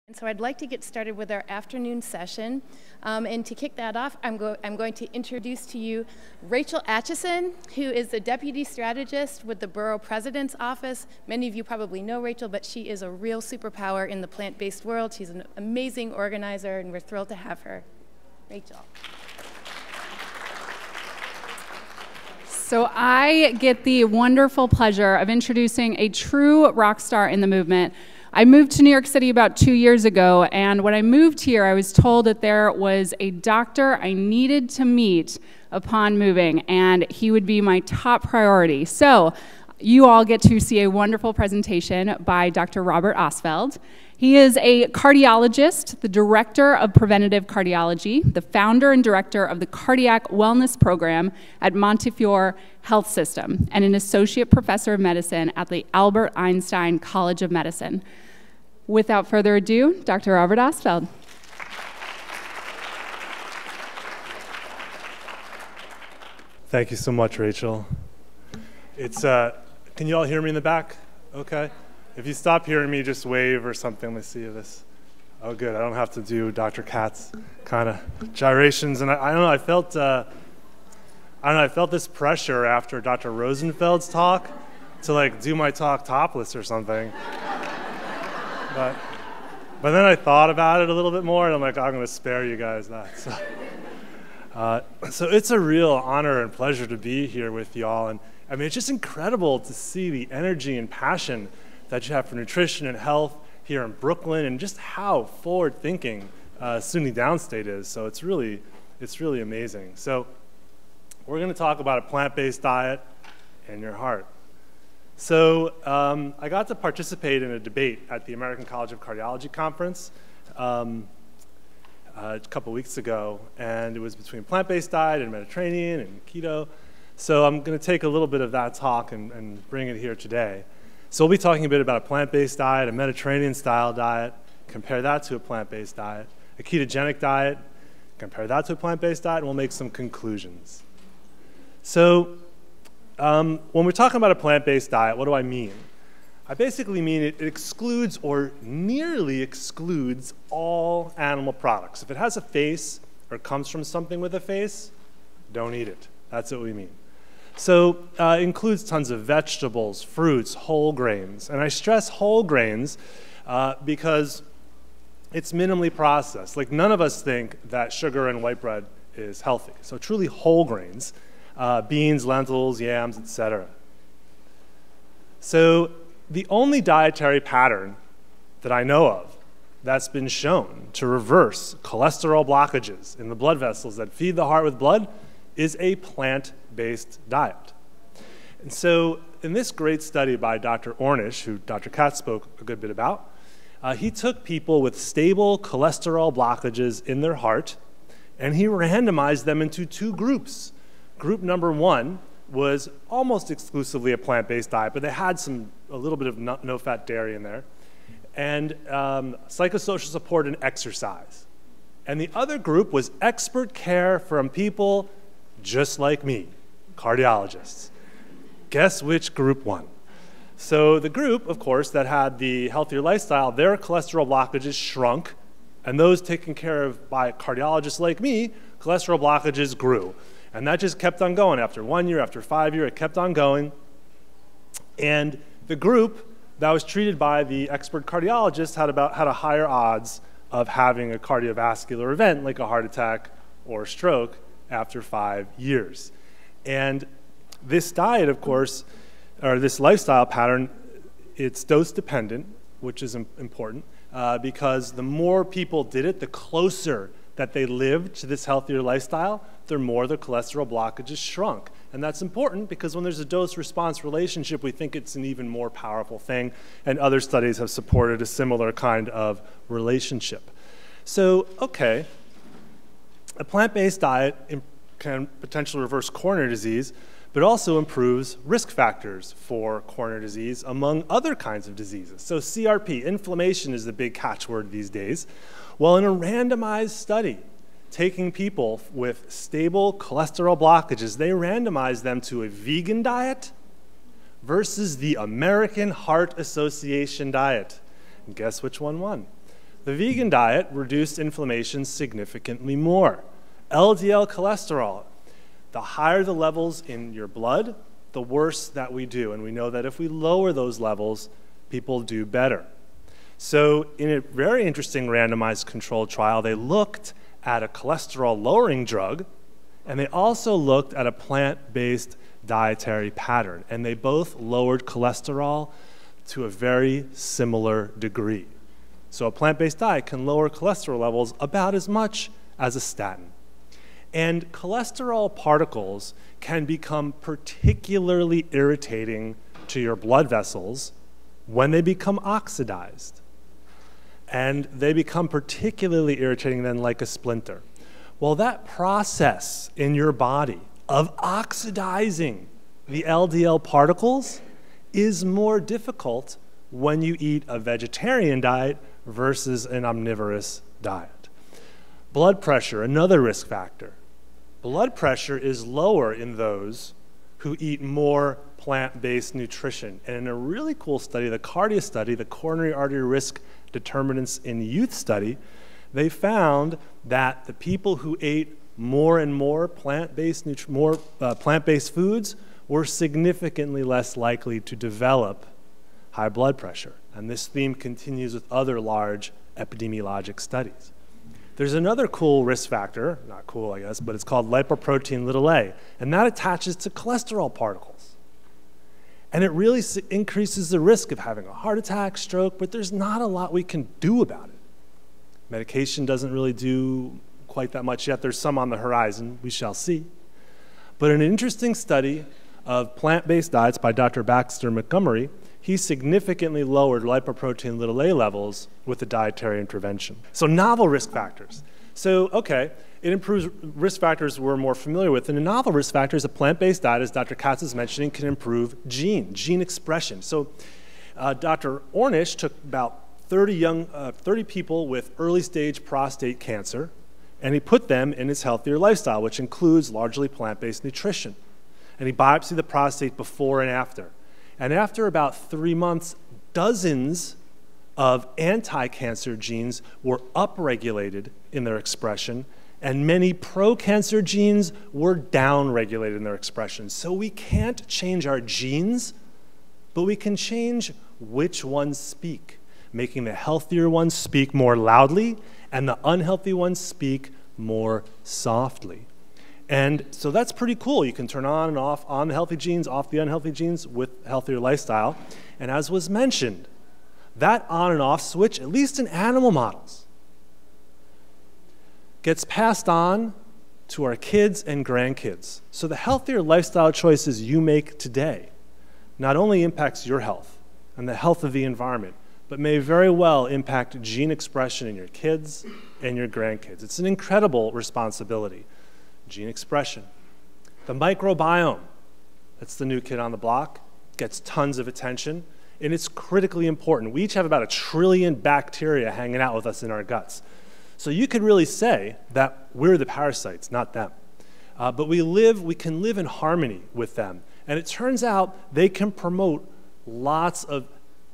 And so I'd like to get started with our afternoon session. And to kick that off, I'm going to introduce to you Rachel Atchison, who is the Deputy Strategist with the Borough President's Office. Many of you probably know Rachel, but she is a real superpower in the plant-based world. She's an amazing organizer, and we're thrilled to have her. Rachel. So I get the wonderful pleasure of introducing a true rock star in the movement. I moved to New York City about 2 years ago, and when I moved here, I was told that there was a doctor I needed to meet upon moving, and he would be my top priority. So you all get to see a wonderful presentation by Dr. Robert Ostfeld. He is a cardiologist, the director of preventative cardiology, the founder and director of the cardiac wellness program at Montefiore Health System, and an associate professor of medicine at the Albert Einstein College of Medicine. Without further ado, Dr. Robert Ostfeld. Thank you so much, Rachel. Can you all hear me in the back? Okay. If you stop hearing me, just wave or something. Let's see if this. Oh, good. I don't have to do Dr. Katz's kind of gyrations. And I don't know. I felt this pressure after Dr. Rosenfeld's talk to do my talk topless or something. but then I thought about it a little bit more, and I'm like, I'm going to spare you guys that. So it's a real honor and pleasure to be here with y'all. And I mean, it's just incredible to see the energy and passion that you have for nutrition and health here in Brooklyn, and just how forward-thinking SUNY Downstate is. So it's really amazing. So we're going to talk about a plant-based diet and your heart. So I got to participate in a debate at the American College of Cardiology conference a couple weeks ago, and it was between plant-based diet and Mediterranean and keto. So I'm going to take a little bit of that talk and bring it here today. So we'll be talking a bit about a plant-based diet, a Mediterranean-style diet, compare that to a plant-based diet, a ketogenic diet, compare that to a plant-based diet, and we'll make some conclusions. So when we're talking about a plant-based diet, what do I mean? I basically mean it excludes or nearly excludes all animal products. If it has a face or comes from something with a face, don't eat it. That's what we mean. So it includes tons of vegetables, fruits, whole grains. And I stress whole grains because it's minimally processed. Like, none of us think that sugar and white bread is healthy. So truly whole grains, beans, lentils, yams, etc. So the only dietary pattern that I know of that's been shown to reverse cholesterol blockages in the blood vessels that feed the heart with blood is a plant-based diet. And so in this great study by Dr. Ornish, who Dr. Katz spoke a good bit about, he took people with stable cholesterol blockages in their heart, and he randomized them into two groups. Group number one was almost exclusively a plant-based diet, but they had a little bit of no-fat dairy in there, and psychosocial support and exercise. And the other group was expert care from people just like me, cardiologists. Guess which group won? So the group, of course, that had the healthier lifestyle, their cholesterol blockages shrunk, and those taken care of by cardiologists like me, cholesterol blockages grew. And that just kept on going. After 1 year, after 5 years, it kept on going. And the group that was treated by the expert cardiologist had a higher odds of having a cardiovascular event like a heart attack or stroke after 5 years. And this diet, of course, or this lifestyle pattern, it's dose dependent, which is important, because the more people did it, the closer that they lived to this healthier lifestyle, the more their cholesterol blockages shrunk. And that's important because when there's a dose-response relationship, we think it's an even more powerful thing, and other studies have supported a similar kind of relationship. So, okay, a plant-based diet can potentially reverse coronary disease, but also improves risk factors for coronary disease, among other kinds of diseases. So CRP, inflammation, is the big catchword these days. Well, in a randomized study, taking people with stable cholesterol blockages, they randomized them to a vegan diet versus the American Heart Association diet. And guess which one won? The vegan diet reduced inflammation significantly more. LDL cholesterol, the higher the levels in your blood, the worse that we do. And we know that if we lower those levels, people do better. So in a very interesting randomized controlled trial, they looked at a cholesterol-lowering drug, and they also looked at a plant-based dietary pattern. And they both lowered cholesterol to a very similar degree. So a plant-based diet can lower cholesterol levels about as much as a statin. And cholesterol particles can become particularly irritating to your blood vessels when they become oxidized. And they become particularly irritating then like a splinter. Well, that process in your body of oxidizing the LDL particles is more difficult when you eat a vegetarian diet versus an omnivorous diet. Blood pressure, another risk factor. Blood pressure is lower in those who eat more plant-based nutrition. And in a really cool study, the CARDIA study, the coronary artery risk determinants in youth study, they found that the people who ate more and more plant-based foods were significantly less likely to develop high blood pressure. And this theme continues with other large epidemiologic studies. There's another cool risk factor, not cool I guess, but it's called lipoprotein a, and that attaches to cholesterol particles. And it really increases the risk of having a heart attack, stroke, but there's not a lot we can do about it. Medication doesn't really do quite that much yet. There's some on the horizon, we shall see. But in an interesting study of plant-based diets by Dr. Baxter Montgomery, he significantly lowered lipoprotein a levels with the dietary intervention. So novel risk factors. So, okay, it improves risk factors we're more familiar with. And a novel risk factor is a plant-based diet, as Dr. Katz is mentioning, can improve gene expression. So Dr. Ornish took about 30 people with early-stage prostate cancer, and he put them in his healthier lifestyle, which includes largely plant-based nutrition. And he biopsied the prostate before and after. And after about 3 months, dozens of anti-cancer genes were upregulated in their expression, and many pro-cancer genes were downregulated in their expression. So we can't change our genes, but we can change which ones speak, making the healthier ones speak more loudly and the unhealthy ones speak more softly. And so that's pretty cool. You can turn on and off on the healthy genes, off the unhealthy genes with healthier lifestyle. And as was mentioned, that on and off switch, at least in animal models, gets passed on to our kids and grandkids. So the healthier lifestyle choices you make today not only impacts your health and the health of the environment, but may very well impact gene expression in your kids and your grandkids. It's an incredible responsibility. Gene expression. The microbiome, that's the new kid on the block, gets tons of attention, and it's critically important. We each have about 1 trillion bacteria hanging out with us in our guts. So you could really say that we're the parasites, not them. But we can live in harmony with them. And it turns out they can promote lots of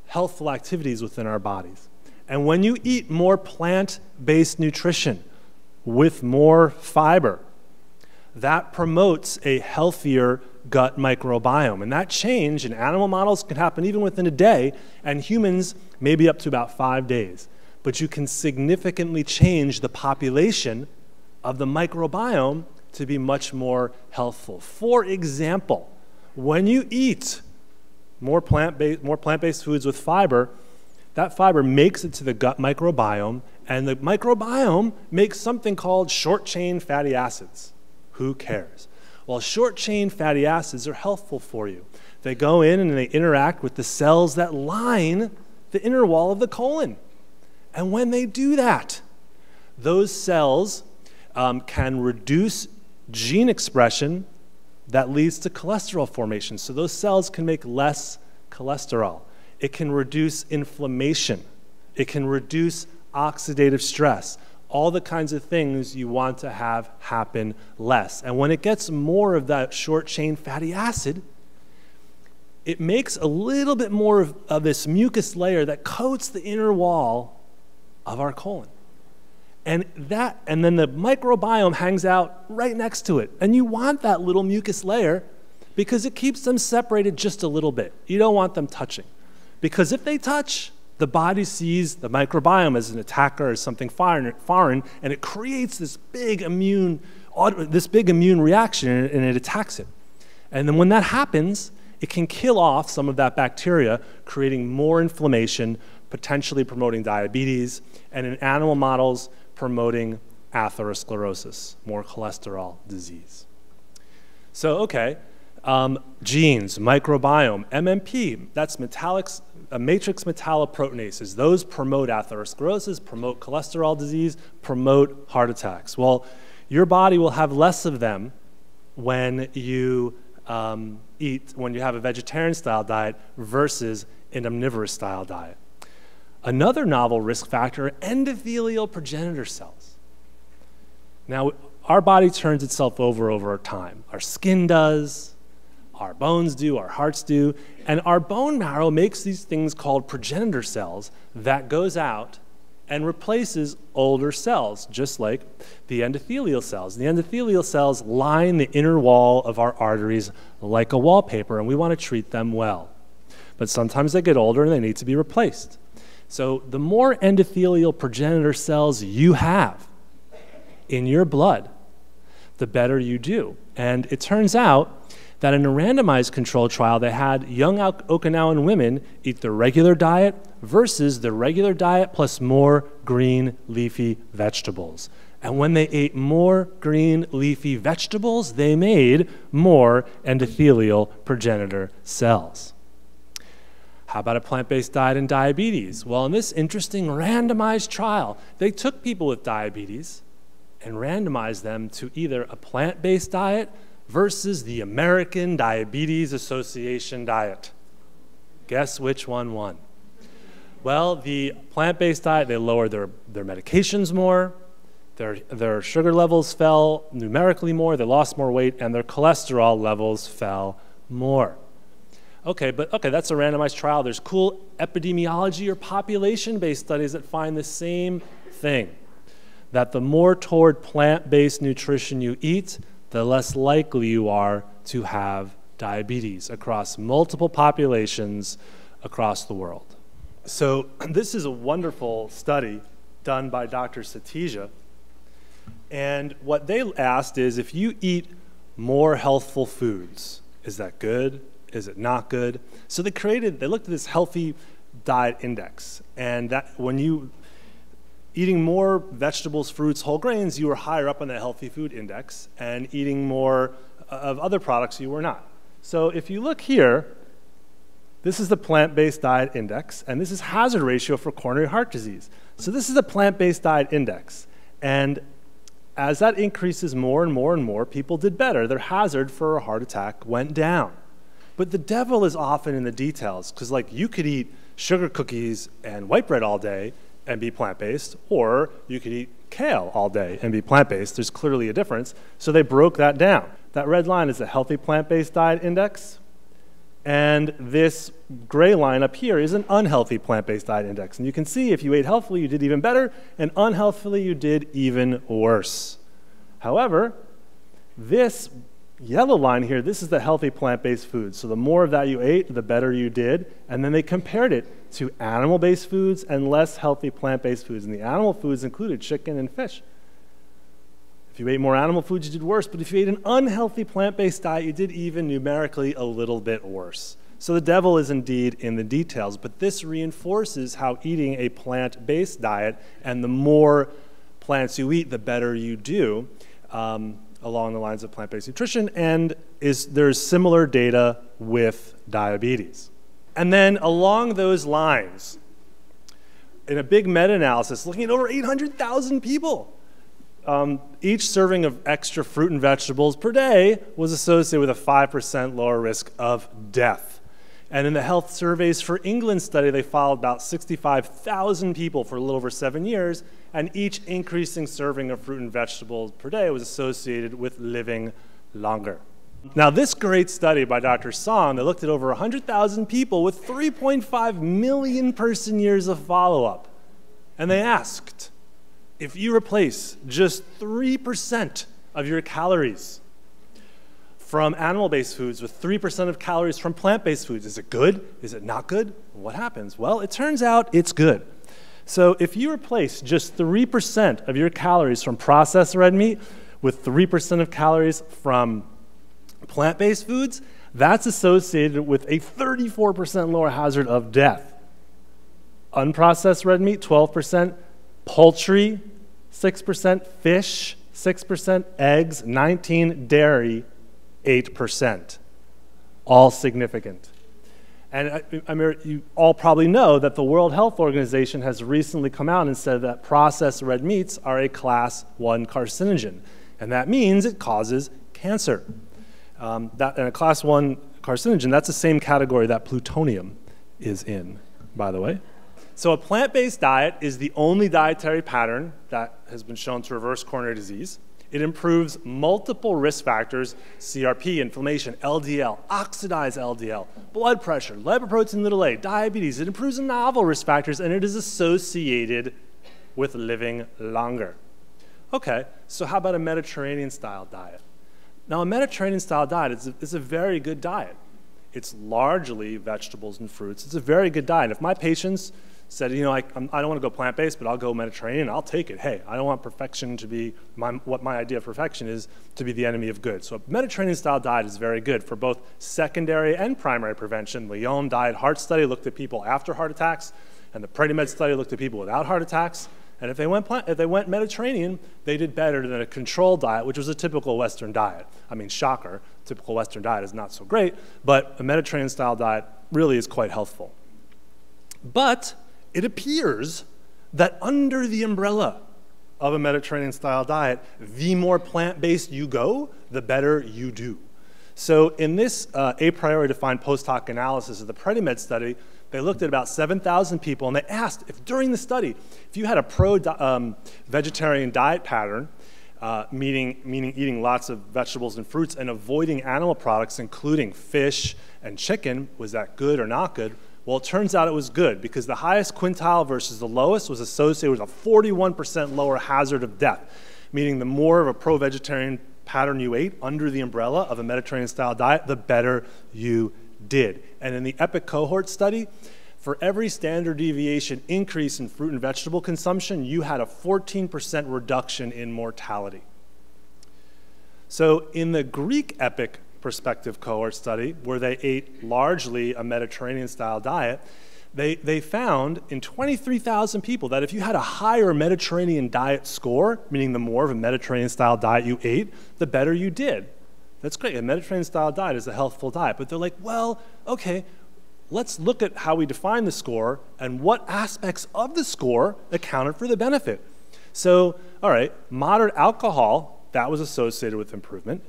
healthful activities within our bodies. And when you eat more plant-based nutrition with more fiber, that promotes a healthier gut microbiome. And that change in animal models can happen even within a day, and humans maybe up to about 5 days. But you can significantly change the population of the microbiome to be much more healthful. For example, when you eat more plant-based foods with fiber, that fiber makes it to the gut microbiome, and the microbiome makes something called short-chain fatty acids. Who cares? Well, short-chain fatty acids are helpful for you. They go in and they interact with the cells that line the inner wall of the colon. And when they do that, those cells can reduce gene expression that leads to cholesterol formation. So those cells can make less cholesterol. It can reduce inflammation. It can reduce oxidative stress. All the kinds of things you want to have happen less. And when it gets more of that short-chain fatty acid, it makes a little bit more of this mucus layer that coats the inner wall of our colon. And then the microbiome hangs out right next to it. And you want that little mucus layer because it keeps them separated just a little bit. You don't want them touching. Because if they touch, the body sees the microbiome as an attacker, as something foreign, and it creates this big immune reaction, and it attacks it. And then when that happens, it can kill off some of that bacteria, creating more inflammation, potentially promoting diabetes, and in animal models, promoting atherosclerosis, more cholesterol disease. So, okay, genes, microbiome, MMP, that's matrix metalloproteinases. Those promote atherosclerosis, promote cholesterol disease, promote heart attacks. Well, your body will have less of them when you when you have a vegetarian-style diet versus an omnivorous-style diet. Another novel risk factor are endothelial progenitor cells. Now, our body turns itself over time. Our skin does, our bones do, our hearts do, and our bone marrow makes these things called progenitor cells that goes out and replaces older cells, just like the endothelial cells. The endothelial cells line the inner wall of our arteries like a wallpaper, and we want to treat them well. But sometimes they get older and they need to be replaced. So the more endothelial progenitor cells you have in your blood, the better you do. And it turns out that in a randomized control trial, they had young Okinawan women eat the regular diet versus the regular diet plus more green leafy vegetables. And when they ate more green leafy vegetables, they made more endothelial progenitor cells. How about a plant-based diet and diabetes? Well, in this interesting randomized trial, they took people with diabetes and randomized them to either a plant-based diet versus the American Diabetes Association diet. Guess which one won? Well, the plant-based diet, they lowered their medications more, their sugar levels fell numerically more, they lost more weight, and their cholesterol levels fell more. Okay, that's a randomized trial. There's cool epidemiology or population-based studies that find the same thing, that the more toward plant-based nutrition you eat, the less likely you are to have diabetes across multiple populations across the world. So this is a wonderful study done by Dr. Satija, and what they asked is, if you eat more healthful foods, is that good? Is it not good? So they looked at this healthy diet index, and that when you eating more vegetables, fruits, whole grains, you were higher up on the healthy food index, and eating more of other products, you were not. So if you look here, this is the plant-based diet index, and this is hazard ratio for coronary heart disease. So this is the plant-based diet index, and as that increases more and more and more, people did better. Their hazard for a heart attack went down. But the devil is often in the details, because like you could eat sugar cookies and white bread all day and be plant-based, or you could eat kale all day and be plant-based. There's clearly a difference. So they broke that down. That red line is the healthy plant-based diet index, and this gray line up here is an unhealthy plant-based diet index. And you can see if you ate healthily, you did even better, and unhealthily, you did even worse. However, this yellow line here, this is the healthy plant-based food. So the more of that you ate, the better you did. And then they compared it to animal-based foods and less healthy plant-based foods. And the animal foods included chicken and fish. If you ate more animal foods, you did worse. But if you ate an unhealthy plant-based diet, you did even numerically a little bit worse. So the devil is indeed in the details. But this reinforces how eating a plant-based diet, and the more plants you eat, the better you do, along the lines of plant-based nutrition, and there's similar data with diabetes. And then along those lines, in a big meta-analysis looking at over 800,000 people, each serving of extra fruit and vegetables per day was associated with a 5% lower risk of death. And in the health surveys for England study, they followed about 65,000 people for a little over 7 years, and each increasing serving of fruit and vegetables per day was associated with living longer. Now, this great study by Dr. Song, they looked at over 100,000 people with 3.5 million person years of follow-up. And they asked, if you replace just 3% of your calories from animal-based foods with 3% of calories from plant-based foods, is it good? Is it not good? What happens? Well, it turns out it's good. So if you replace just 3% of your calories from processed red meat with 3% of calories from plant-based foods, that's associated with a 34% lower hazard of death. Unprocessed red meat, 12%, poultry, 6%, fish, 6%, eggs, 19%, dairy, 8%. All significant. And you all probably know that the World Health Organization has recently come out and said that processed red meats are a class 1 carcinogen. And that means it causes cancer. And a class 1 carcinogen, that's the same category that plutonium is in, by the way. So a plant-based diet is the only dietary pattern that has been shown to reverse coronary disease. It improves multiple risk factors: CRP, inflammation, LDL, oxidized LDL, blood pressure, lipoprotein(a), diabetes. It improves novel risk factors, and it is associated with living longer. Okay, so how about a Mediterranean-style diet? Now, a Mediterranean-style diet is a very good diet. It's largely vegetables and fruits. It's a very good diet. If my patients said, you know, I don't want to go plant-based, but I'll go Mediterranean, I'll take it. Hey, I don't want perfection to be, what my idea of perfection is, to be the enemy of good. So a Mediterranean-style diet is very good for both secondary and primary prevention. The Lyon Diet Heart Study looked at people after heart attacks, and the PREDIMED study looked at people without heart attacks. And if they went Mediterranean, they did better than a controlled diet, which was a typical Western diet. I mean, shocker, typical Western diet is not so great, but a Mediterranean-style diet really is quite healthful. But it appears that under the umbrella of a Mediterranean-style diet, the more plant-based you go, the better you do. So in this a priori defined post-hoc analysis of the PREDIMED study, they looked at about 7,000 people, and they asked if during the study, if you had a pro-vegetarian diet pattern, meaning eating lots of vegetables and fruits and avoiding animal products, including fish and chicken, was that good or not good? Well, it turns out it was good, because the highest quintile versus the lowest was associated with a 41% lower hazard of death, meaning the more of a pro-vegetarian pattern you ate under the umbrella of a Mediterranean-style diet, the better you did. And in the EPIC cohort study, for every standard deviation increase in fruit and vegetable consumption, you had a 14% reduction in mortality. So in the Greek EPIC prospective cohort study, where they ate largely a Mediterranean-style diet, they found in 23,000 people that if you had a higher Mediterranean diet score, meaning the more of a Mediterranean-style diet you ate, the better you did. That's great. A Mediterranean-style diet is a healthful diet. But they're like, well, okay, let's look at how we define the score and what aspects of the score accounted for the benefit. So, all right, moderate alcohol, that was associated with improvement.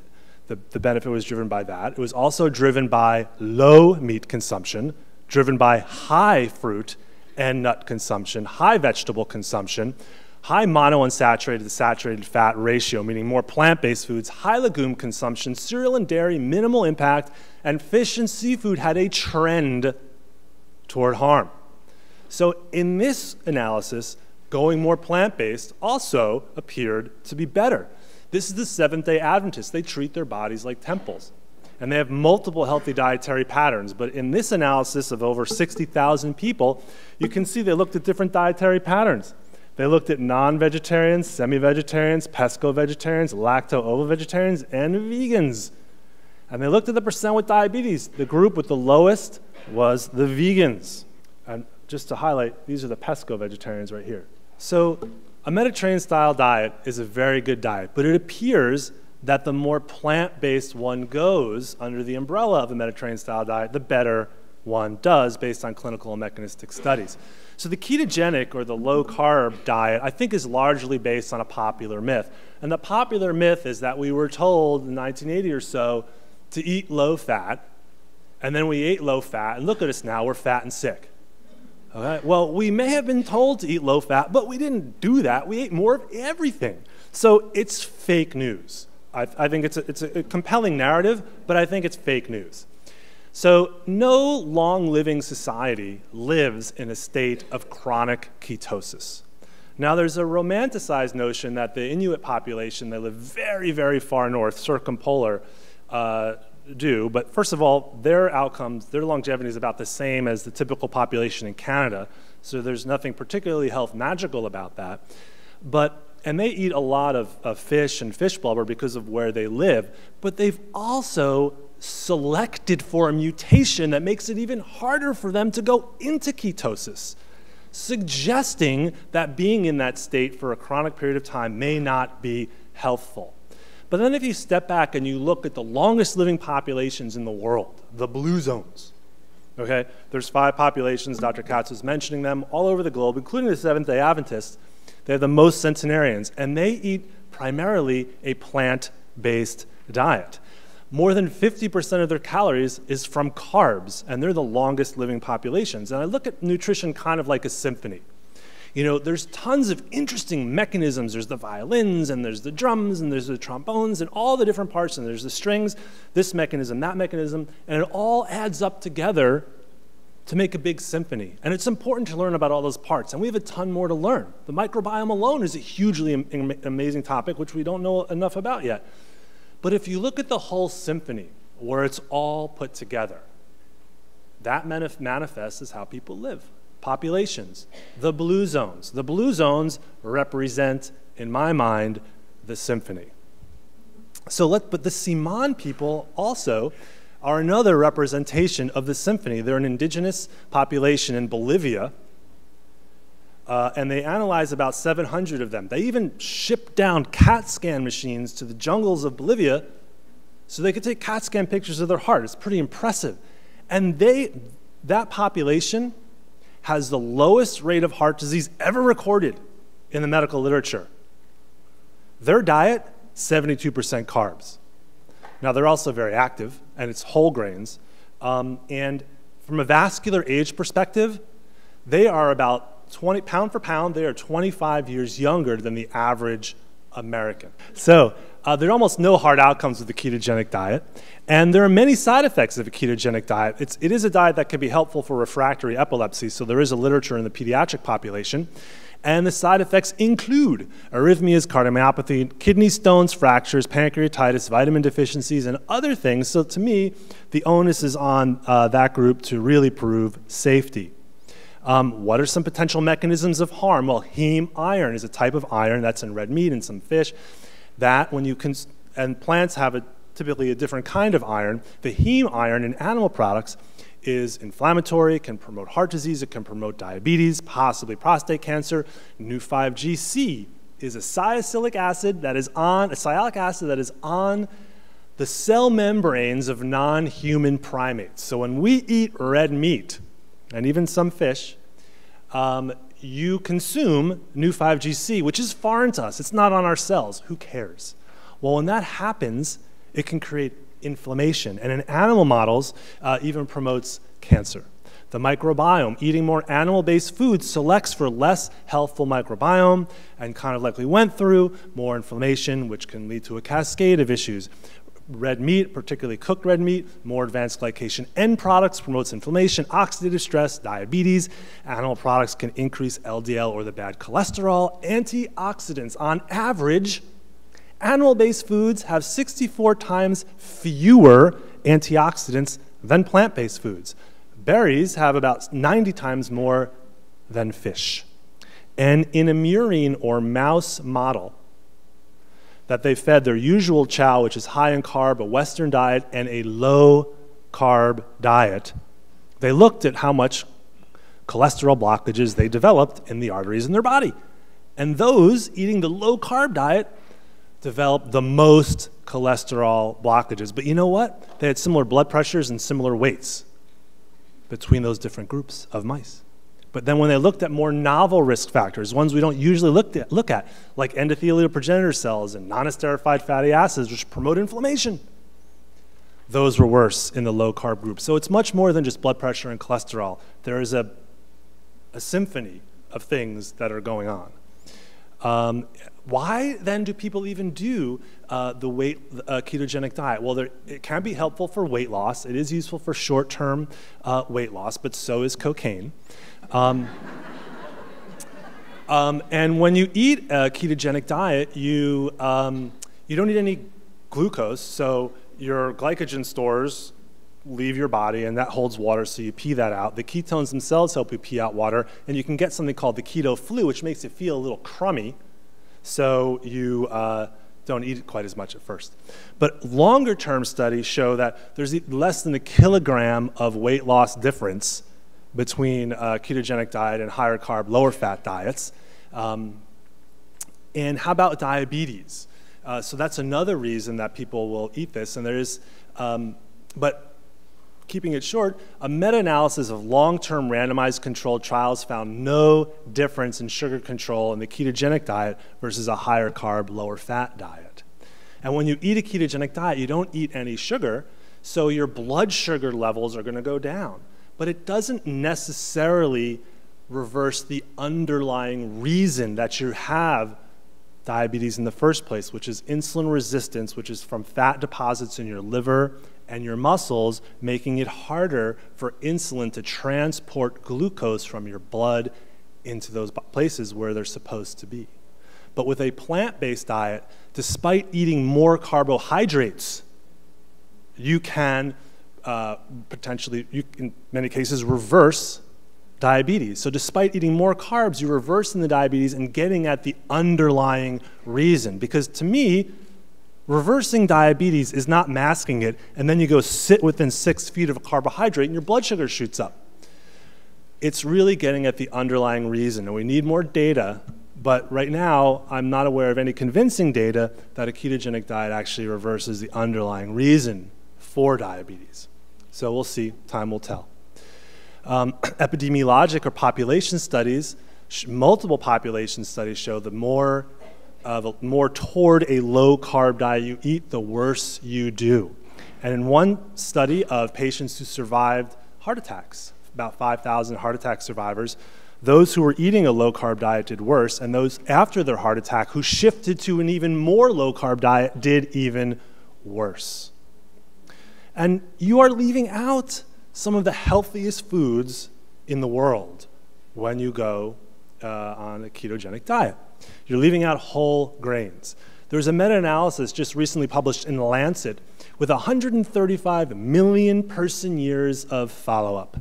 The benefit was driven by that. It was also driven by low meat consumption, driven by high fruit and nut consumption, high vegetable consumption, high monounsaturated to saturated fat ratio, meaning more plant-based foods, high legume consumption, cereal and dairy, minimal impact, and fish and seafood had a trend toward harm. So in this analysis, going more plant-based also appeared to be better. This is the Seventh-day Adventists. They treat their bodies like temples. And they have multiple healthy dietary patterns. But in this analysis of over 60,000 people, you can see they looked at different dietary patterns. They looked at non-vegetarians, semi-vegetarians, pesco-vegetarians, lacto-ovo-vegetarians, and vegans. And they looked at the percent with diabetes. The group with the lowest was the vegans. And just to highlight, these are the pesco-vegetarians right here. So a Mediterranean-style diet is a very good diet, but it appears that the more plant-based one goes under the umbrella of a Mediterranean-style diet, the better one does based on clinical and mechanistic studies. So the ketogenic or the low-carb diet, I think, is largely based on a popular myth. And the popular myth is that we were told in 1980 or so to eat low-fat, and then we ate low-fat, and look at us now, we're fat and sick. Okay? Well, we may have been told to eat low-fat, but we didn't do that. We ate more of everything. So it's fake news. I think it's a compelling narrative, but I think it's fake news. So no long-living society lives in a state of chronic ketosis. Now, there's a romanticized notion that the Inuit population, they live very, very far north, circumpolar, do. But first of all, their outcomes, their longevity is about the same as the typical population in Canada. So there's nothing particularly health magical about that. And they eat a lot of fish and fish blubber because of where they live. But they've also selected for a mutation that makes it even harder for them to go into ketosis, suggesting that being in that state for a chronic period of time may not be healthful. But then if you step back and you look at the longest living populations in the world, the blue zones, okay? There's 5 populations, Dr. Katz was mentioning them, all over the globe, including the Seventh-day Adventists. They're the most centenarians, and they eat primarily a plant-based diet. More than 50% of their calories is from carbs, and they're the longest living populations. And I look at nutrition kind of like a symphony. You know, there's tons of interesting mechanisms. There's the violins, and there's the drums, and there's the trombones, and all the different parts, and there's the strings, this mechanism, that mechanism, and it all adds up together to make a big symphony. And it's important to learn about all those parts, and we have a ton more to learn. The microbiome alone is a hugely amazing topic, which we don't know enough about yet. But if you look at the whole symphony, where it's all put together, that manifests as how people live. Populations, the blue zones. The blue zones represent, in my mind, the symphony. But the Siman people also are another representation of the symphony. They're an indigenous population in Bolivia, and they analyze about 700 of them. They even shipped down CAT scan machines to the jungles of Bolivia so they could take CAT scan pictures of their heart. It's pretty impressive. And that population has the lowest rate of heart disease ever recorded in the medical literature. Their diet, 72% carbs. Now, they're also very active, and it's whole grains. And from a vascular age perspective, they are about pound for pound, they are 25 years younger than the average American. So there are almost no hard outcomes with the ketogenic diet, and there are many side effects of a ketogenic diet. It is a diet that can be helpful for refractory epilepsy, so there is a literature in the pediatric population, and the side effects include arrhythmias, cardiomyopathy, kidney stones, fractures, pancreatitis, vitamin deficiencies, and other things. So to me, the onus is on that group to really prove safety. What are some potential mechanisms of harm? Well, heme iron is a type of iron that's in red meat and some fish. That when you and plants have typically a different kind of iron. The heme iron in animal products is inflammatory, can promote heart disease, it can promote diabetes, possibly prostate cancer. Nu-5GC is a sialic acid that is on the cell membranes of non-human primates. So when we eat red meat, and even some fish, you consume Nu-5GC, which is foreign to us. It's not on our cells. Who cares? Well, when that happens, it can create inflammation, and in animal models, even promotes cancer. The microbiome, eating more animal-based foods, selects for less healthful microbiome, and kind of like we went through, more inflammation, which can lead to a cascade of issues. Red meat, particularly cooked red meat, more advanced glycation end products, promotes inflammation, oxidative stress, diabetes. Animal products can increase LDL or the bad cholesterol. Antioxidants, on average, animal-based foods have 64 times fewer antioxidants than plant-based foods. Berries have about 90 times more than fish. And in a murine or mouse model, that they fed their usual chow, which is high in carb, a Western diet, and a low-carb diet, they looked at how much cholesterol blockages they developed in the arteries in their body. And those eating the low-carb diet developed the most cholesterol blockages. But you know what? They had similar blood pressures and similar weights between those different groups of mice. But then when they looked at more novel risk factors, ones we don't usually look at, like endothelial progenitor cells and non-esterified fatty acids, which promote inflammation, those were worse in the low-carb group. So it's much more than just blood pressure and cholesterol. There is a symphony of things that are going on. Why then do people even do the ketogenic diet? Well, it can be helpful for weight loss. It is useful for short-term weight loss, but so is cocaine. And when you eat a ketogenic diet, you don't need any glucose, so your glycogen stores leave your body, and that holds water, so you pee that out. The ketones themselves help you pee out water, and you can get something called the keto flu, which makes it feel a little crummy, so you don't eat it quite as much at first. But longer-term studies show that there's less than a kilogram of weight loss difference between a ketogenic diet and higher carb, lower fat diets. And how about diabetes? So that's another reason that people will eat this, and there is, but keeping it short, a meta-analysis of long-term randomized controlled trials found no difference in sugar control in the ketogenic diet versus a higher carb, lower fat diet. And when you eat a ketogenic diet, you don't eat any sugar, so your blood sugar levels are going to go down. But it doesn't necessarily reverse the underlying reason that you have diabetes in the first place, which is insulin resistance, which is from fat deposits in your liver and your muscles, making it harder for insulin to transport glucose from your blood into those places where they're supposed to be. But with a plant-based diet, despite eating more carbohydrates, you can potentially, in many cases, reverse diabetes. So despite eating more carbs, you're reversing the diabetes and getting at the underlying reason. Because to me, reversing diabetes is not masking it, and then you go sit within 6 feet of a carbohydrate and your blood sugar shoots up. It's really getting at the underlying reason, and we need more data, but right now I'm not aware of any convincing data that a ketogenic diet actually reverses the underlying reason for diabetes. So we'll see, time will tell. Epidemiologic or population studies, multiple population studies show the more toward a low-carb diet you eat, the worse you do. And in one study of patients who survived heart attacks, about 5,000 heart attack survivors, those who were eating a low-carb diet did worse, and those after their heart attack who shifted to an even more low-carb diet did even worse. And you are leaving out some of the healthiest foods in the world when you go on a ketogenic diet. You're leaving out whole grains. There's a meta-analysis just recently published in The Lancet with 135 million person years of follow-up.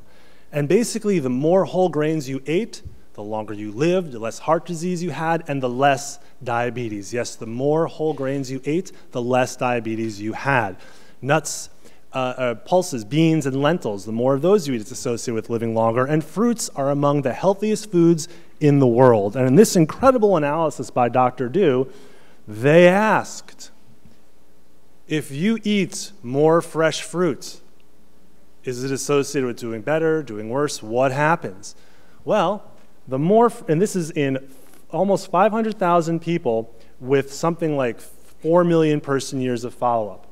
And basically, the more whole grains you ate, the longer you lived, the less heart disease you had, and the less diabetes. Yes, the more whole grains you ate, the less diabetes you had. Nuts, pulses, beans, and lentils, the more of those you eat, it's associated with living longer. And fruits are among the healthiest foods in the world. And in this incredible analysis by Dr. Du, they asked, if you eat more fresh fruit, is it associated with doing better, doing worse? What happens? Well, the more, and this is in almost 500,000 people with something like 4 million person years of follow-up.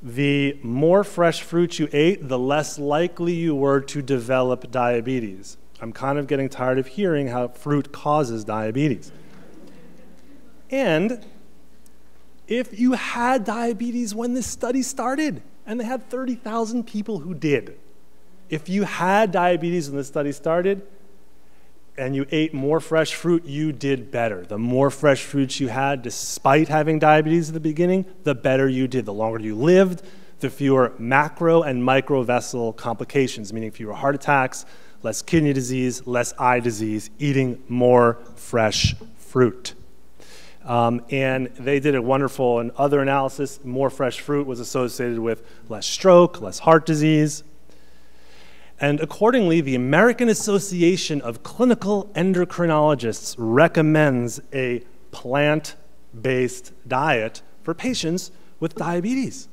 The more fresh fruit you ate, the less likely you were to develop diabetes. I'm kind of getting tired of hearing how fruit causes diabetes. And if you had diabetes when this study started, and they had 30,000 people who did, if you had diabetes when the study started and you ate more fresh fruit, you did better. The more fresh fruits you had, despite having diabetes at the beginning, the better you did. The longer you lived, the fewer macro and micro vessel complications, meaning fewer heart attacks, less kidney disease, less eye disease, eating more fresh fruit. And they did a wonderful and other analysis. More fresh fruit was associated with less stroke, less heart disease. And accordingly, the American Association of Clinical Endocrinologists recommends a plant-based diet for patients with diabetes.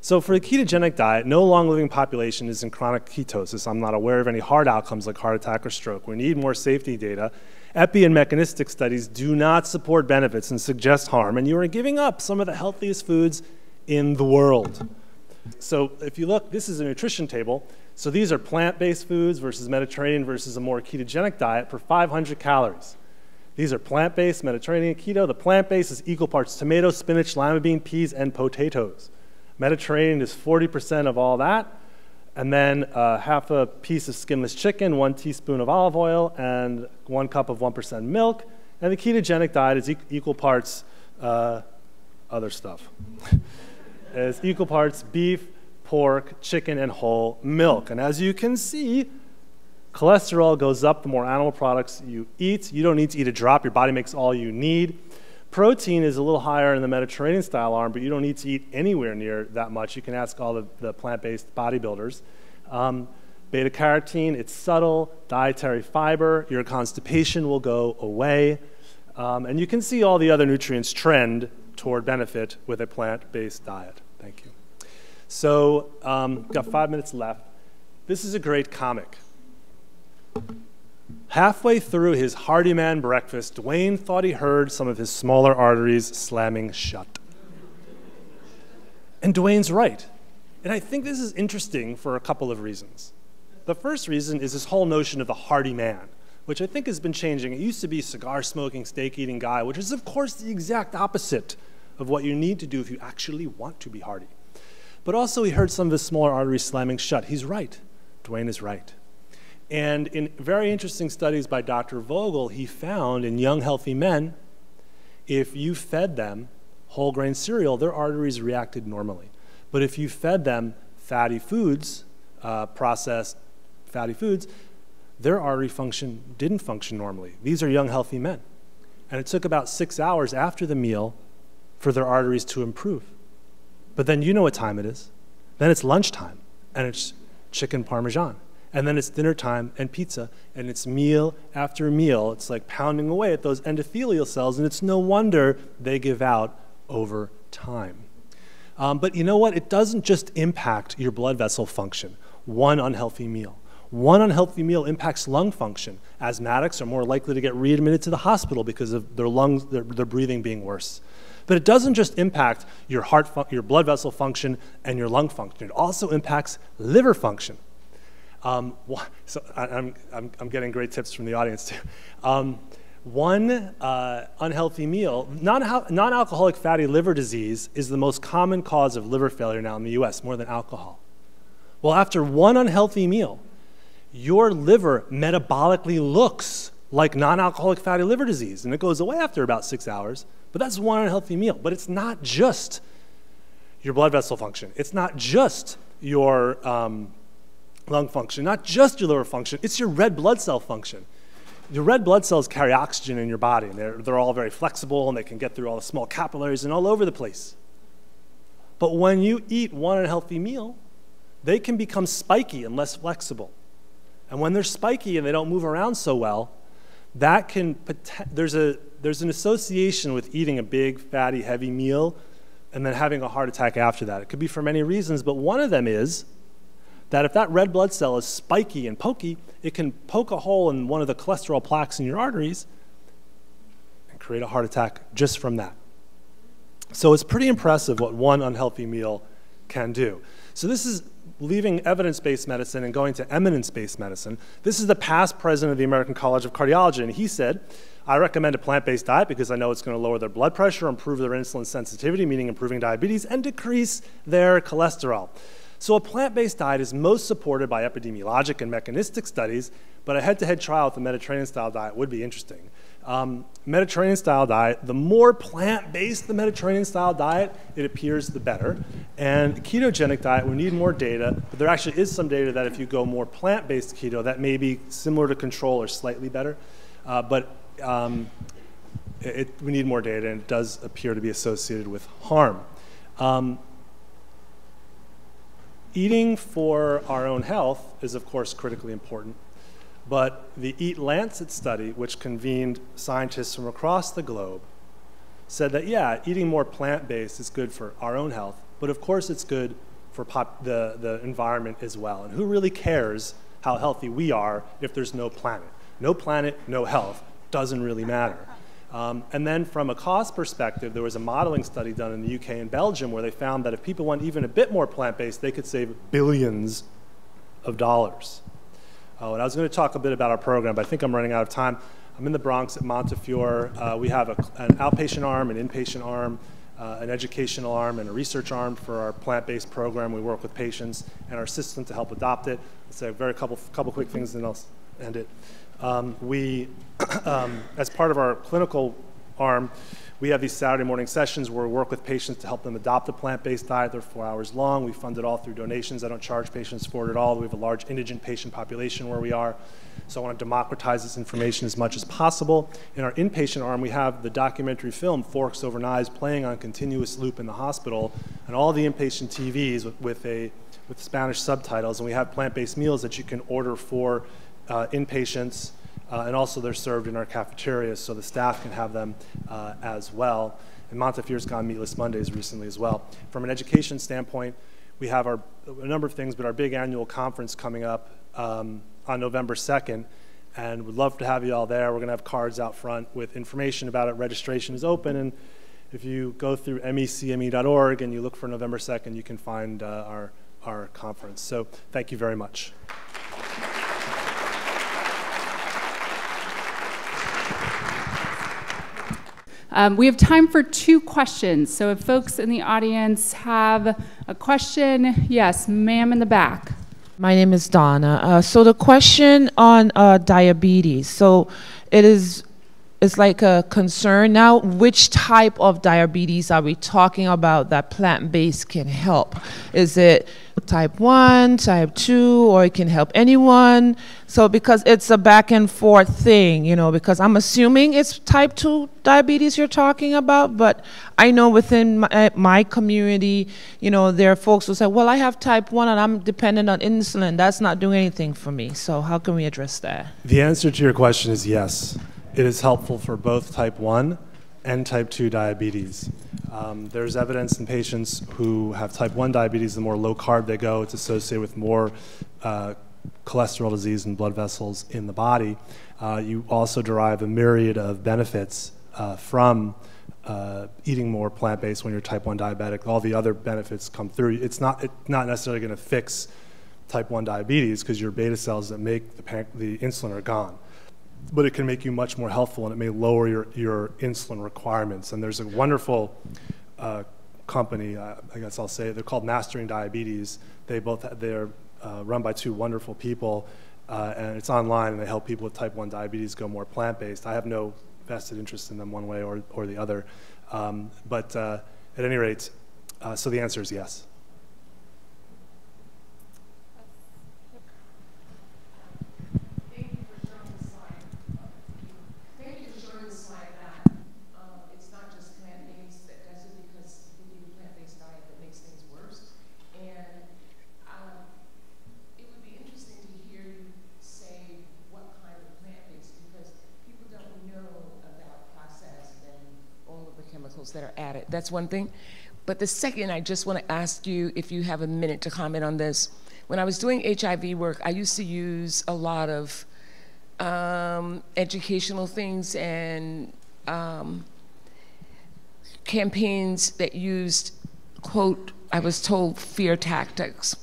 So for a ketogenic diet, no long-living population is in chronic ketosis. I'm not aware of any hard outcomes like heart attack or stroke. We need more safety data. Epi and mechanistic studies do not support benefits and suggest harm, and you are giving up some of the healthiest foods in the world. So if you look, this is a nutrition table. So these are plant-based foods versus Mediterranean versus a more ketogenic diet for 500 calories. These are plant-based, Mediterranean, keto. The plant-based is equal parts tomato, spinach, lima bean, peas, and potatoes. Mediterranean is 40% of all that, and then half a piece of skinless chicken, 1 teaspoon of olive oil, and 1 cup of 1% milk. And the ketogenic diet is equal parts other stuff. It's equal parts beef, pork, chicken, and whole milk. And as you can see, cholesterol goes up the more animal products you eat. You don't need to eat a drop. Your body makes all you need. Protein is a little higher in the Mediterranean style arm, but you don't need to eat anywhere near that much. You can ask all the plant-based bodybuilders. Beta-carotene, it's subtle. Dietary fiber, your constipation will go away. And you can see all the other nutrients trend toward benefit with a plant-based diet. Thank you. So, got 5 minutes left. This is a great comic. Halfway through his hearty man breakfast, Dwayne thought he heard some of his smaller arteries slamming shut. And Dwayne's right. And I think this is interesting for a couple of reasons. The first reason is this whole notion of the hearty man, which I think has been changing. It used to be cigar-smoking, steak-eating guy, which is, of course, the exact opposite of what you need to do if you actually want to be hearty. But also, he heard some of his smaller arteries slamming shut. He's right. Dwayne is right. And in very interesting studies by Dr. Vogel, he found in young, healthy men, if you fed them whole grain cereal, their arteries reacted normally. But if you fed them fatty foods, processed fatty foods, their artery function didn't function normally. These are young, healthy men. And it took about 6 hours after the meal for their arteries to improve. But then you know what time it is. Then it's lunchtime, and it's chicken parmesan. And then it's dinner time and pizza, and it's meal after meal. It's like pounding away at those endothelial cells, and it's no wonder they give out over time. But you know what? It doesn't just impact your blood vessel function, one unhealthy meal. One unhealthy meal impacts lung function. Asthmatics are more likely to get readmitted to the hospital because of their lungs, their breathing being worse. But it doesn't just impact your your blood vessel function and your lung function. It also impacts liver function. So I'm getting great tips from the audience too. One unhealthy meal, non-alcoholic fatty liver disease is the most common cause of liver failure now in the US, more than alcohol. Well, after one unhealthy meal, your liver metabolically looks like non-alcoholic fatty liver disease, and it goes away after about 6 hours, but that's one unhealthy meal. But it's not just your blood vessel function. It's not just your lung function, not just your liver function, it's your red blood cell function. Your red blood cells carry oxygen in your body, and they're all very flexible, and they can get through all the small capillaries and all over the place. But when you eat one unhealthy meal, they can become spiky and less flexible. And when they're spiky and they don't move around so well, that can, there's an association with eating a big, fatty, heavy meal and then having a heart attack after that. It could be for many reasons, but one of them is that if that red blood cell is spiky and pokey, it can poke a hole in one of the cholesterol plaques in your arteries and create a heart attack just from that. So it's pretty impressive what one unhealthy meal can do. So this is leaving evidence-based medicine and going to eminence-based medicine. This is the past president of the American College of Cardiology, and he said, I recommend a plant-based diet because I know it's going to lower their blood pressure, improve their insulin sensitivity, meaning improving diabetes, and decrease their cholesterol. So a plant-based diet is most supported by epidemiologic and mechanistic studies, but a head-to-head trial with the Mediterranean-style diet would be interesting. Mediterranean-style diet, the more plant-based the Mediterranean-style diet, it appears the better. And ketogenic diet, we need more data, but there actually is some data that if you go more plant-based keto, that may be similar to control or slightly better. We need more data, and it does appear to be associated with harm. Eating for our own health is, of course, critically important. But the Eat Lancet study, which convened scientists from across the globe, said that, yeah, eating more plant-based is good for our own health, but of course it's good for the environment as well. And who really cares how healthy we are if there's no planet? No planet, no health. Doesn't really matter. And then from a cost perspective, there was a modeling study done in the UK and Belgium where they found that if people went even a bit more plant-based, they could save billions of dollars. And I was going to talk a bit about our program, but I think I'm running out of time. I'm in the Bronx at Montefiore. We have an outpatient arm, an inpatient arm. an educational arm and a research arm for our plant-based program. We work with patients and our system to help adopt it. I'll say a couple quick things and I'll end it. As part of our clinical arm, we have these Saturday morning sessions where we work with patients to help them adopt a plant-based diet. They're 4 hours long. We fund it all through donations. I don't charge patients for it at all. We have a large indigent patient population where we are. So I want to democratize this information as much as possible. In our inpatient arm, we have the documentary film Forks Over Knives playing on continuous loop in the hospital, and all the inpatient TVs with Spanish subtitles. And we have plant-based meals that you can order for inpatients. And also they're served in our cafeterias, so the staff can have them as well. And Montefierre's gone meatless Mondays recently as well. From an education standpoint, we have a number of things, but our big annual conference coming up on November 2nd, and we'd love to have you all there. We're going to have cards out front with information about it. Registration is open, and if you go through mecme.org and you look for November 2nd, you can find our conference. So thank you very much. We have time for 2 questions. So if folks in the audience have a question, yes, ma'am in the back. My name is Donna. So the question on diabetes. So it's like a concern now. Which type of diabetes are we talking about that plant-based can help? Is it type 1, type 2, or it can help anyone? So because it's a back and forth thing, you know, because I'm assuming it's type 2 diabetes you're talking about, but I know within my community, you know, there are folks who say, well, I have type 1 and I'm dependent on insulin. That's not doing anything for me. So how can we address that? The answer to your question is yes. It is helpful for both type 1 and type 2 diabetes. There's evidence in patients who have type 1 diabetes, the more low carb they go, it's associated with more cholesterol disease and blood vessels in the body. You also derive a myriad of benefits from eating more plant-based when you're type 1 diabetic. All the other benefits come through. It's not necessarily going to fix type 1 diabetes because your beta cells that make the insulin are gone. But it can make you much more healthful, and it may lower your insulin requirements. And there's a wonderful company, I guess I'll say, they're called Mastering Diabetes. They're run by 2 wonderful people, and it's online, and they help people with type 1 diabetes go more plant-based. I have no vested interest in them one way or the other. But at any rate, so the answer is yes. that are added. That's one thing. But the second, I just want to ask you if you have a minute to comment on this. When I was doing HIV work, I used to use a lot of educational things and campaigns that used, quote, I was told, fear tactics.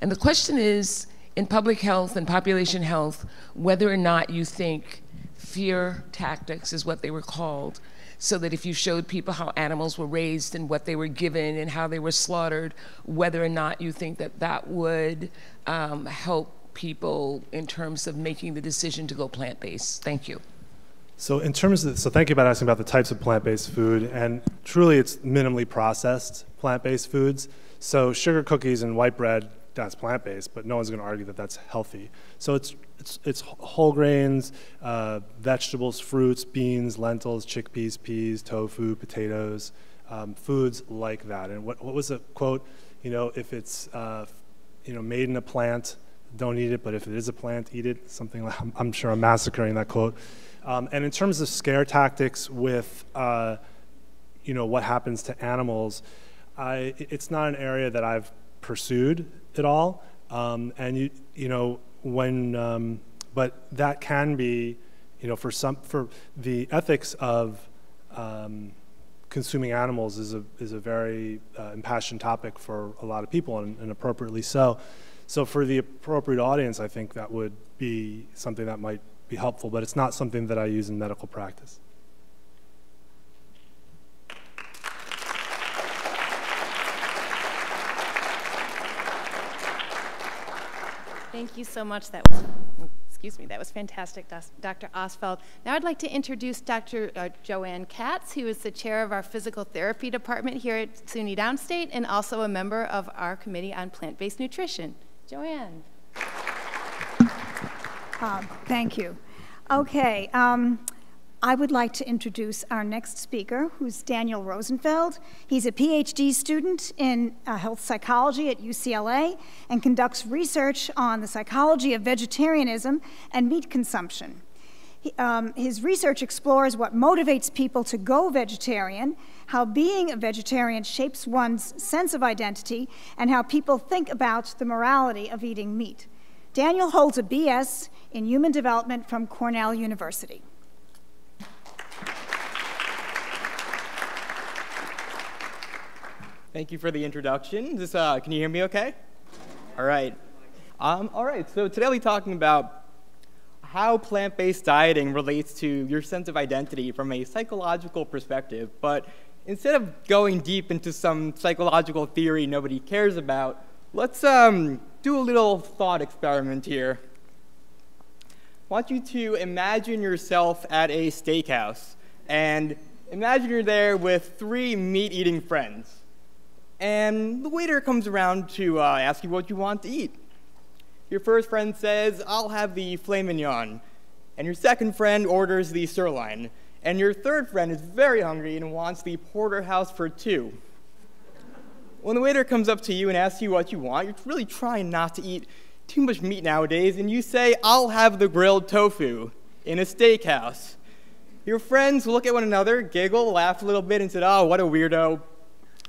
And the question is, in public health and population health, whether or not you think fear tactics is what they were called, so that if you showed people how animals were raised and what they were given and how they were slaughtered, whether or not you think that that would help people in terms of making the decision to go plant-based. Thank you. So in terms of, so thank you about asking about the types of plant-based food, and truly it's minimally processed plant-based foods. So sugar cookies and white bread, that's plant-based, but no one's going to argue that that's healthy. So it's whole grains, vegetables, fruits, beans, lentils, chickpeas, peas, tofu, potatoes, foods like that. And what was the quote? You know, if it's made in a plant, don't eat it, but if it is a plant, eat it. Something like, I'm sure I'm massacring that quote. And in terms of scare tactics with what happens to animals, it's not an area that I've pursued at all. But that can be, for the ethics of consuming animals is a very impassioned topic for a lot of people, and appropriately so. So for the appropriate audience, I think that would be something that might be helpful, but it's not something that I use in medical practice. Thank you so much. That was fantastic, Dr. Osfeld. Now I'd like to introduce Dr. Joanne Katz, who is the chair of our physical therapy department here at SUNY Downstate and also a member of our committee on plant-based nutrition. Joanne. Thank you. Okay, I would like to introduce our next speaker, who's Daniel Rosenfeld. He's a PhD student in health psychology at UCLA and conducts research on the psychology of vegetarianism and meat consumption. His research explores what motivates people to go vegetarian, how being a vegetarian shapes one's sense of identity, and how people think about the morality of eating meat. Daniel holds a BS in Human Development from Cornell University. Thank you for the introduction. Can you hear me okay? All right. So today I'll be talking about how plant-based dieting relates to your sense of identity from a psychological perspective. But instead of going deep into some psychological theory nobody cares about, let's do a little thought experiment here. I want you to imagine yourself at a steakhouse, and imagine you're there with 3 meat-eating friends. And the waiter comes around to ask you what you want to eat. Your first friend says, "I'll have the filet mignon." And your second friend orders the sirloin. And your third friend is very hungry and wants the porterhouse for 2. When the waiter comes up to you and asks you what you want, you're really trying not to eat too much meat nowadays, and you say, "I'll have the grilled tofu," in a steakhouse. Your friends look at one another, giggle, laugh a little bit, and say, "Oh, what a weirdo."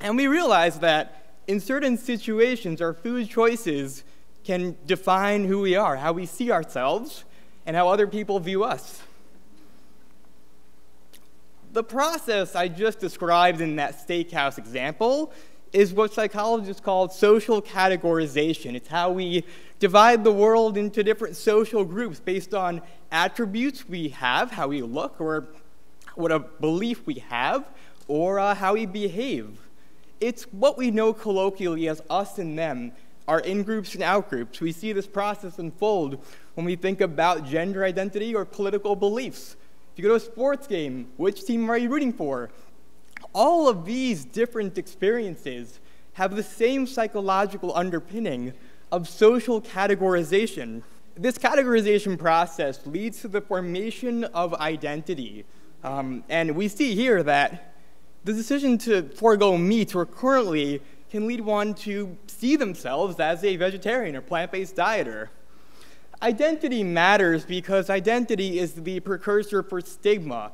And we realize that in certain situations, our food choices can define who we are, how we see ourselves, and how other people view us. The process I just described in that steakhouse example is what psychologists call social categorization. It's how we divide the world into different social groups based on attributes we have, how we look, or what a belief we have, or how we behave. It's what we know colloquially as us and them, our in-groups and out-groups. We see this process unfold when we think about gender identity or political beliefs. If you go to a sports game, which team are you rooting for? All of these different experiences have the same psychological underpinning of social categorization. This categorization process leads to the formation of identity. And we see here that the decision to forego meat or currently can lead one to see themselves as a vegetarian or plant-based dieter. Identity matters because identity is the precursor for stigma.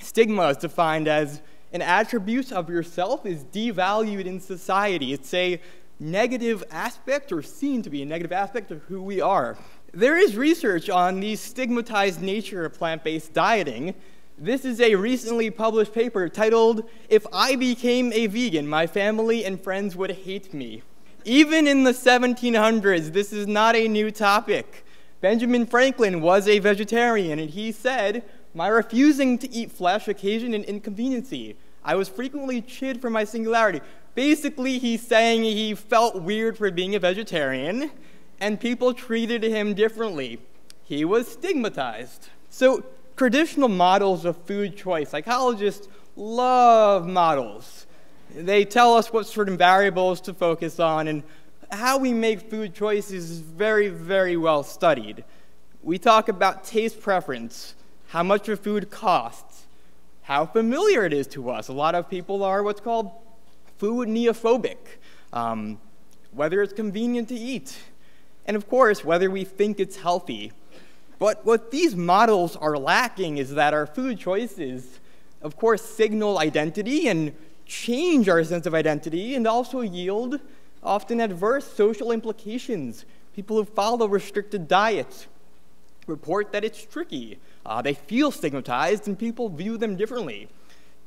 Stigma is defined as an attribute of yourself is devalued in society. It's a negative aspect or seen to be a negative aspect of who we are. There is research on the stigmatized nature of plant-based dieting. This is a recently published paper titled, "If I Became a Vegan, My Family and Friends Would Hate Me." Even in the 1700s, this is not a new topic. Benjamin Franklin was a vegetarian, and he said, "My refusing to eat flesh occasioned an inconveniency. I was frequently chid for my singularity." Basically, he's saying he felt weird for being a vegetarian, and people treated him differently. He was stigmatized. So, traditional models of food choice. Psychologists love models. They tell us what certain variables to focus on, and how we make food choices is very, very well studied. We talk about taste preference, how much a food costs, how familiar it is to us. A lot of people are what's called food neophobic, whether it's convenient to eat, and of course, whether we think it's healthy. But what these models are lacking is that our food choices, of course, signal identity and change our sense of identity and also yield often adverse social implications. People who follow restricted diets report that it's tricky. They feel stigmatized and people view them differently.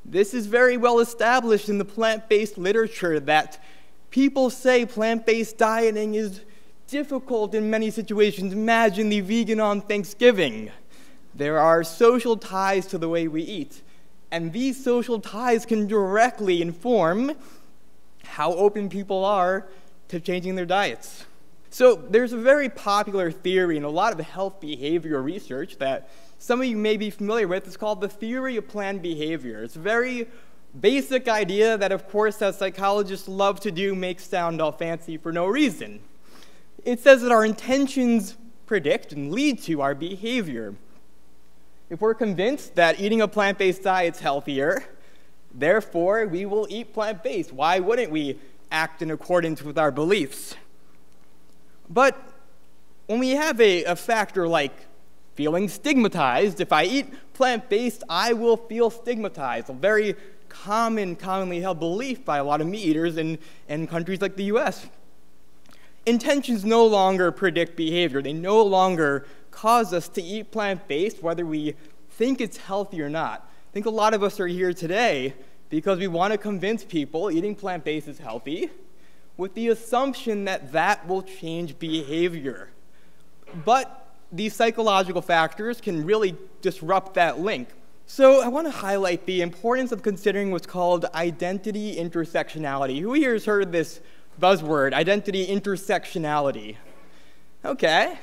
This is very well established in the plant-based literature that people say plant-based dieting is difficult in many situations. Imagine the vegan on Thanksgiving. There are social ties to the way we eat, and these social ties can directly inform how open people are to changing their diets. So there's a very popular theory in a lot of health behavior research that some of you may be familiar with. It's called the theory of planned behavior. It's a very basic idea that, of course, as psychologists love to do, makes sound all fancy for no reason. It says that our intentions predict and lead to our behavior. If we're convinced that eating a plant-based diet is healthier, therefore we will eat plant-based. Why wouldn't we act in accordance with our beliefs? But when we have a factor like feeling stigmatized, if I eat plant-based, I will feel stigmatized, a very commonly held belief by a lot of meat eaters in countries like the US. Intentions no longer predict behavior. They no longer cause us to eat plant-based, whether we think it's healthy or not. I think a lot of us are here today because we want to convince people eating plant-based is healthy, with the assumption that that will change behavior. But these psychological factors can really disrupt that link. So I want to highlight the importance of considering what's called identity intersectionality. Who here has heard of this buzzword, identity intersectionality? Okay,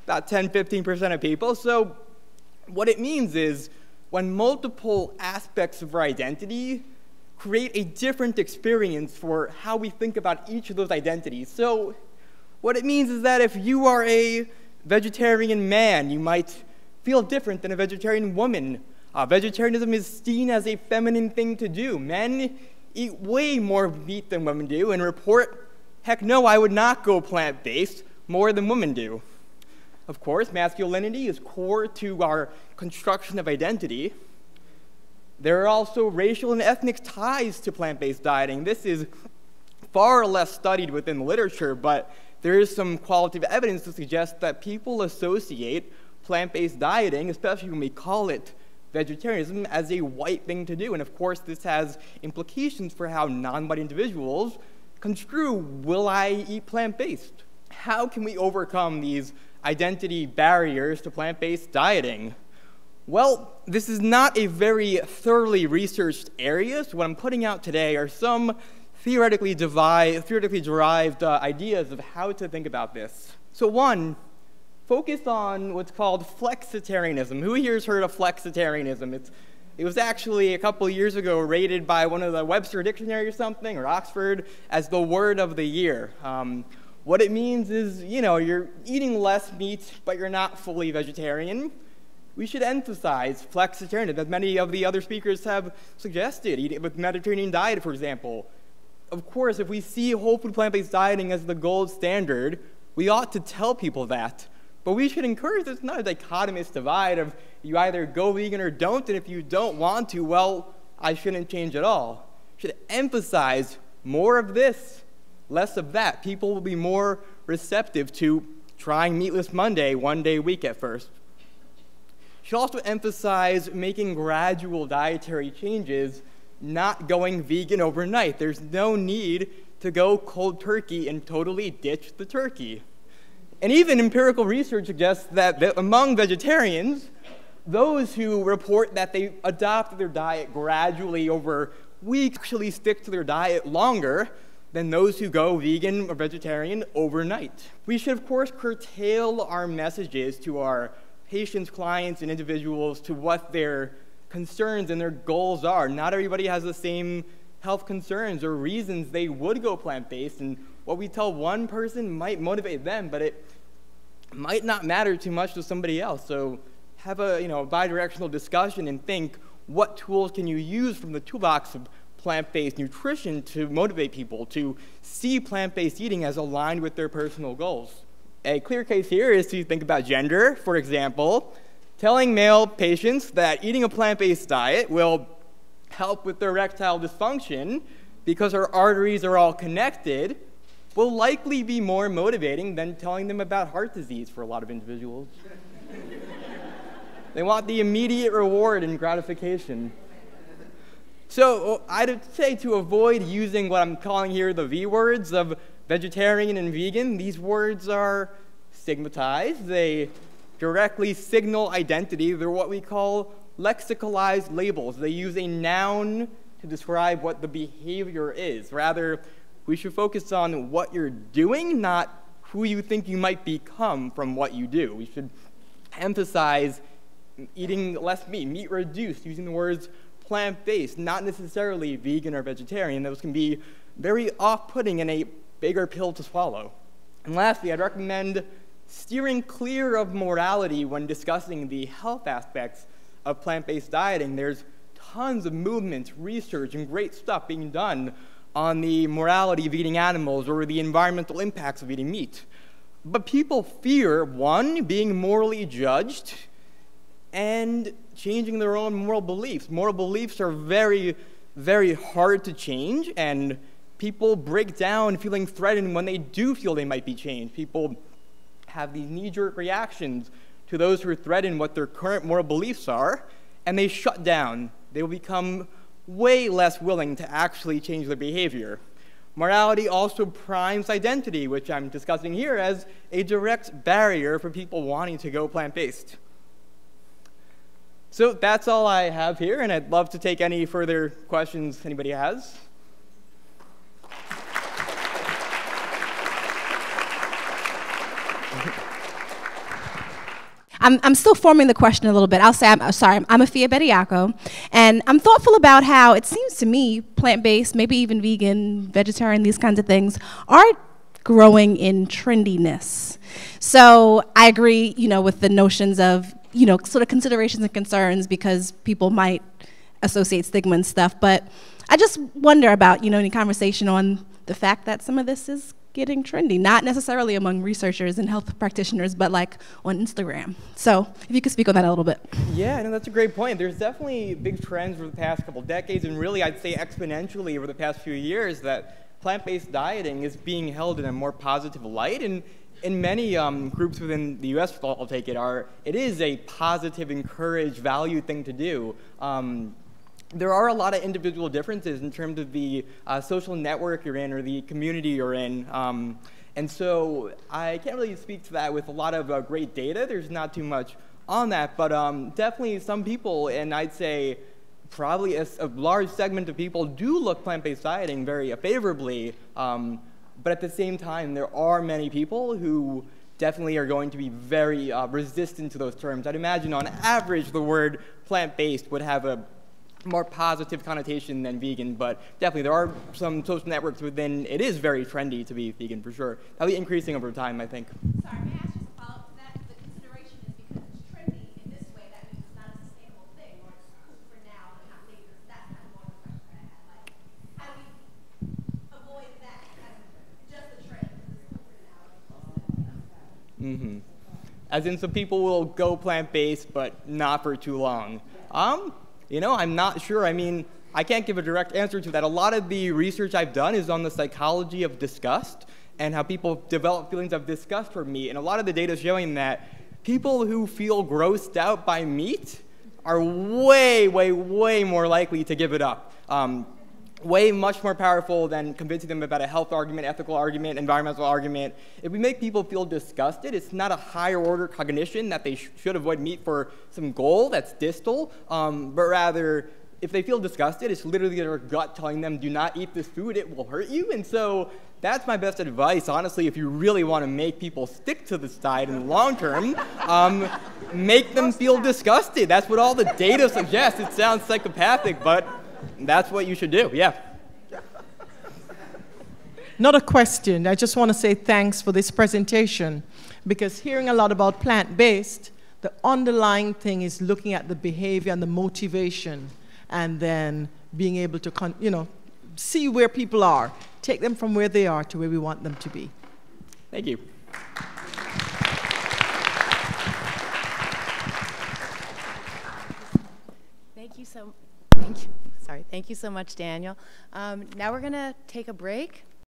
about 10–15% of people. So what it means is when multiple aspects of our identity create a different experience for how we think about each of those identities. So what it means is that if you are a vegetarian man, you might feel different than a vegetarian woman. Vegetarianism is seen as a feminine thing to do. Men eat way more meat than women do and report, heck no, I would not go plant-based more than women do. Of course, masculinity is core to our construction of identity. There are also racial and ethnic ties to plant-based dieting. This is far less studied within the literature, but there is some qualitative evidence to suggest that people associate plant-based dieting, especially when we call it vegetarianism, as a white thing to do. And of course, this has implications for how non-white individuals construe, will I eat plant-based? How can we overcome these identity barriers to plant-based dieting? Well, this is not a very thoroughly researched area, so what I'm putting out today are some theoretically derived ideas of how to think about this. So one, focus on what's called flexitarianism. Who here has heard of flexitarianism? It was actually a couple years ago rated by one of the Webster Dictionary or something, or Oxford, as the word of the year. What it means is, you're eating less meat, but you're not fully vegetarian. We should emphasize flexitarianism, as many of the other speakers have suggested, eating with Mediterranean diet, for example. Of course, if we see whole food plant-based dieting as the gold standard, we ought to tell people that. But we should encourage this, not a dichotomous divide of you either go vegan or don't, and if you don't want to, well, I shouldn't change at all. We should emphasize more of this, less of that. People will be more receptive to trying Meatless Monday one day a week at first. Should also emphasize making gradual dietary changes, not going vegan overnight. There's no need to go cold turkey and totally ditch the turkey. And even empirical research suggests that among vegetarians, those who report that they adopt their diet gradually over weeks actually stick to their diet longer than those who go vegan or vegetarian overnight. We should, of course, curtail our messages to our patients, clients, and individuals to what their concerns and their goals are. Not everybody has the same health concerns or reasons they would go plant-based, and what we tell one person might motivate them, but it might not matter too much to somebody else. So have a bi-directional discussion and think, what tools can you use from the toolbox of plant-based nutrition to motivate people to see plant-based eating as aligned with their personal goals? A clear case here is to think about gender. For example, telling male patients that eating a plant-based diet will help with their erectile dysfunction because our arteries are all connected will likely be more motivating than telling them about heart disease for a lot of individuals. They want the immediate reward and gratification. So I'd say to avoid using what I'm calling here the V words of vegetarian and vegan. These words are stigmatized. They directly signal identity. They're what we call lexicalized labels. They use a noun to describe what the behavior is. Rather, we should focus on what you're doing, not who you think you might become from what you do. We should emphasize eating less meat, meat reduced, using the words plant-based, not necessarily vegan or vegetarian. Those can be very off-putting and a bigger pill to swallow. And lastly, I'd recommend steering clear of morality when discussing the health aspects of plant-based dieting. There's tons of movements, research, and great stuff being done on the morality of eating animals or the environmental impacts of eating meat. But people fear, one, being morally judged, and changing their own moral beliefs. Moral beliefs are very, very hard to change, and people break down feeling threatened when they do feel they might be changed. People have these knee-jerk reactions to those who are threatened what their current moral beliefs are, and they shut down. They will become way less willing to actually change their behavior. Morality also primes identity, which I'm discussing here as a direct barrier for people wanting to go plant-based. So that's all I have here, and I'd love to take any further questions anybody has. I'm still forming the question a little bit. I'll say, I'm Afia Bediako, and I'm thoughtful about how it seems to me plant-based, maybe even vegan, vegetarian, these kinds of things are growing in trendiness. So I agree, with the notions of, sort of considerations and concerns because people might associate stigma and stuff, but I just wonder about, any conversation on the fact that some of this is getting trendy, not necessarily among researchers and health practitioners, but like on Instagram. So if you could speak on that a little bit. Yeah, no, that's a great point. There's definitely big trends over the past couple decades, and really I'd say exponentially over the past few years that plant-based dieting is being held in a more positive light. And in many groups within the US, I'll take it is a positive, encouraged, valued thing to do. There are a lot of individual differences in terms of the social network you're in or the community you're in. And so I can't really speak to that with a lot of great data. There's not too much on that. But definitely some people, and I'd say probably a large segment of people, do look plant-based dieting very favorably. But at the same time, there are many people who definitely are going to be very resistant to those terms. I'd imagine on average the word plant-based would have a more positive connotation than vegan, but definitely there are some social networks within it is very trendy to be vegan for sure. That'll be increasing over time, I think. Sorry, may I ask just a follow-up to that? The consideration is because it's trendy in this way, that means it's not a sustainable thing, or it's cool for now and not later. That's kind of more the question I had. Like, how do we avoid that as just a trend? It's cool for now. As in, some people will go plant-based, but not for too long. I'm not sure. I mean, I can't give a direct answer to that. A lot of the research I've done is on the psychology of disgust and how people develop feelings of disgust for meat. And a lot of the data is showing that people who feel grossed out by meat are way, way, way more likely to give it up. Way much more powerful than convincing them about a health argument, ethical argument, environmental argument. If we make people feel disgusted, it's not a higher order cognition that they should avoid meat for some goal that's distal, but rather if they feel disgusted, it's literally their gut telling them, do not eat this food, it will hurt you. And so that's my best advice, honestly, if you really want to make people stick to this diet in the long term, make them feel disgusted. That's what all the data suggests. It sounds psychopathic, but that's what you should do, yeah. Not a question. I just want to say thanks for this presentation, because hearing a lot about plant-based, the underlying thing is looking at the behavior and the motivation, and then being able to, see where people are, take them from where they are to where we want them to be. Thank you. Thank you so much, Daniel. Now we're going to take a break.